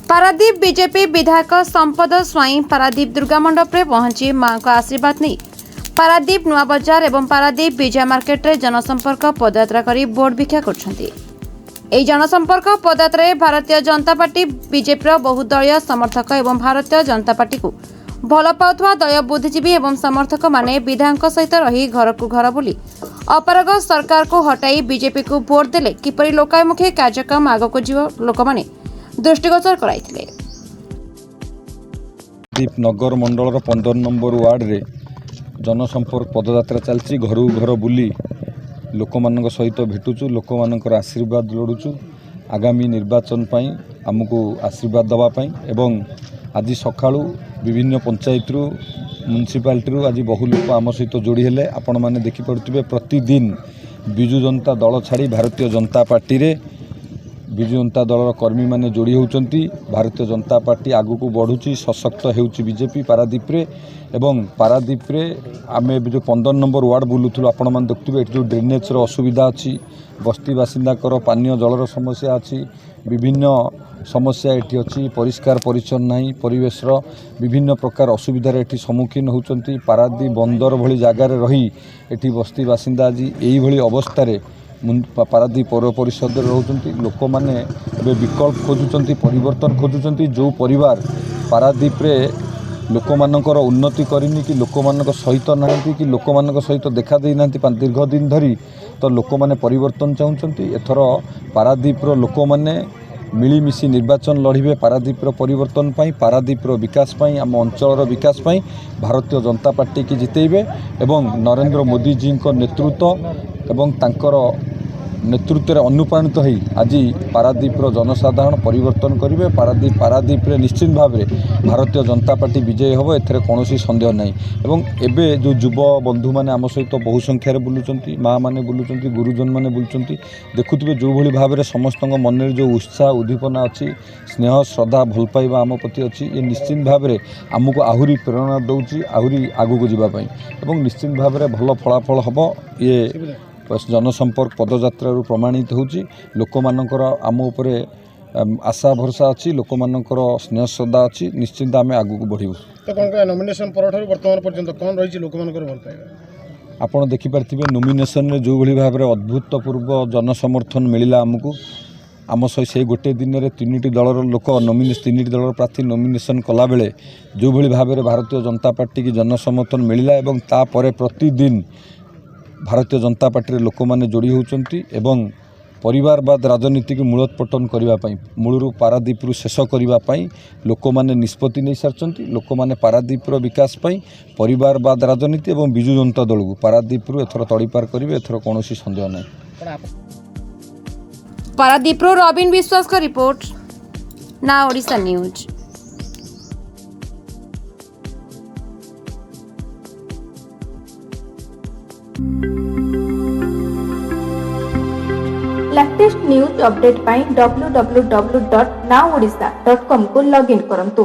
Paradip BJP विधायक संपद स्वाई पारादीप दुर्गा मंडप रे पहुंची मां का आशीर्वाद नहीं पारादीप नुआ बजार एवं पारादीप विजय मार्केट रे जनसंपर्क पदयात्रा करी वोट भिक्षा करछंती। एही जनसंपर्क पदयात्रा रे भारतीय जनता पार्टी बीजेपी बहुदलीय समर्थक एवं भारतीय जनता पार्टी को भल पाउथवा दल बुद्धिजीवी एवं समर्थक माने विधायक सहित रही घर को घर बुली अपराग सरकार को हटाई बीजेपी को भोट देले किपरि लोकाभिमुखी कार्यक्रम आगको जीव लोक माने दृष्टिगोचर कराइथिले। दीप नगर मंडल 15 नंबर वार्ड रे जनसंपर्क पदयात्रा चलती घर घर बुली लोक मान सहित भेटुचु लोक मानकर आशीर्वाद लोड़ुचु आगामी निर्वाचन पाई आमको आशीर्वाद दवापाई एवं आज सकाळु विभिन्न पंचायत रु म्युनिसिपालिटी आज बहु लोक आम सहित जोड़ी हेले आपण माने देखि पड़ुथिबे प्रतिदिन बिजु जनता दल छाड़ी भारतीय जनता पार्टी रे विजु जनता दल कर्मी माने जोड़ी होउचंती। भारतीय जनता पार्टी आगु को बढ़ुची सशक्त हेउची बीजेपी पारादीप रे एवं पारादीप रे आमे जो 15 नंबर वार्ड बुलुथुलु आपण मान देखुथिबे एठी जो ड्रेनेज रो असुविधा अछि बस्ती बासिंदा कर पानीय जलर समस्या अछि विभिन्न समस्या एठी अछि परिष्कार परिच्छन्न नाही परिवेश रो विभिन्न प्रकार असुविधार एठी सम्मुखीन होउचंती। पारादीप बंदर भली जगार रही एठी बस्ती बासिंदा आज एही भली अवस्था रे पारादीप पौर परिषद रोचंती लोक माने विकल्प खोजुचंती परिवर्तन खोजुचंती जो परिवार पारादीप रे लोक मानकर उन्नति करनी कि लोक मानक सहित नांती कि लोक मानक सहित देखा दे नांती दीर्घ दिन धरी तो लोक माने परिवर्तन चाहूचंती। एथर पारादीप रो लोक माने मिलीमिशी निर्वाचन लड़िबे पारादीप रो परिवर्तन पाई पारादीप रो विकास पाई आम अंचल विकास पाई भारतीय जनता पार्टी की जितेबे एवं नरेंद्र मोदी जी को नेतृत्व एवं तांकर नेतृत्व रे अनुप्राणित होई आज पारादीप रो जनसाधारण परिवर्तन करिवे। पारादीप रे निश्चित भाव रे भारतीय जनता पार्टी विजय होबो एथरे कोनोसी संदेह नाही एवं एबे जो युव बंधु माने आम सहित बहु संख्या रे बुलुचंती माँ माने बुलुचंती गुरुजन माने बुलुचंती देखुथिबे जो भली भाव रे समस्तक मन रे जो उत्साह उद्दीपना अछि स्नेह श्रद्धा भल पाइबा आम प्रति अछि ये निश्चित भाव रे आमको आहुरी प्रेरणा दउची आहुरी आगु को जिबा पई एवं निश्चित भाव रे भल फलाफल हबो ये जनसंपर्क पदयात्रा प्रमाणित होची लोक मानकर आम उपरे आशा भरसा अच्छी लोक मानकर स्नेह श्रद्धा अच्छी निश्चिंत आम आगू को बढ़ू। तो कौन नॉमिनेशन पर वर्तमान पर्यंत कौन रही लोक मानकर भल पाइबा आपण देखि पारथिबे नॉमिनेशन रे जो भली भाव रे अद्भुतपूर्व जनसमर्थन मिलिला आमको आम से गोटे दिन में 3टी दलर लोक नॉमिनेशन 3टी दलर प्रार्थी नॉमिनेशन कला बेले जो भली भाव रे भारतीय जनता पार्टी की जनसमर्थन मिलिला एवं तापरे प्रतिदिन भारतीय जनता पार्टी रे लोक माने जोड़ी होउचंती एवं परिवारवाद राजनीति को मूलोत्पाटन करने मूलरू पारादीप रु शेष करने लोक माने निष्पत्ति नहीं सारचंती लोक माने पारादीप रो विकास पाई परिवारवाद राजनीति एवं बिजु जनता दल को पारादीप रु एथर तड़ीपार करेंगे एथर कौन संदेह नहीं। पारादीप रो रॉबिन विश्वास का रिपोर्ट ना Odisha news. Latest news update पाई www.nowodisha.com को लॉगिन करंतु।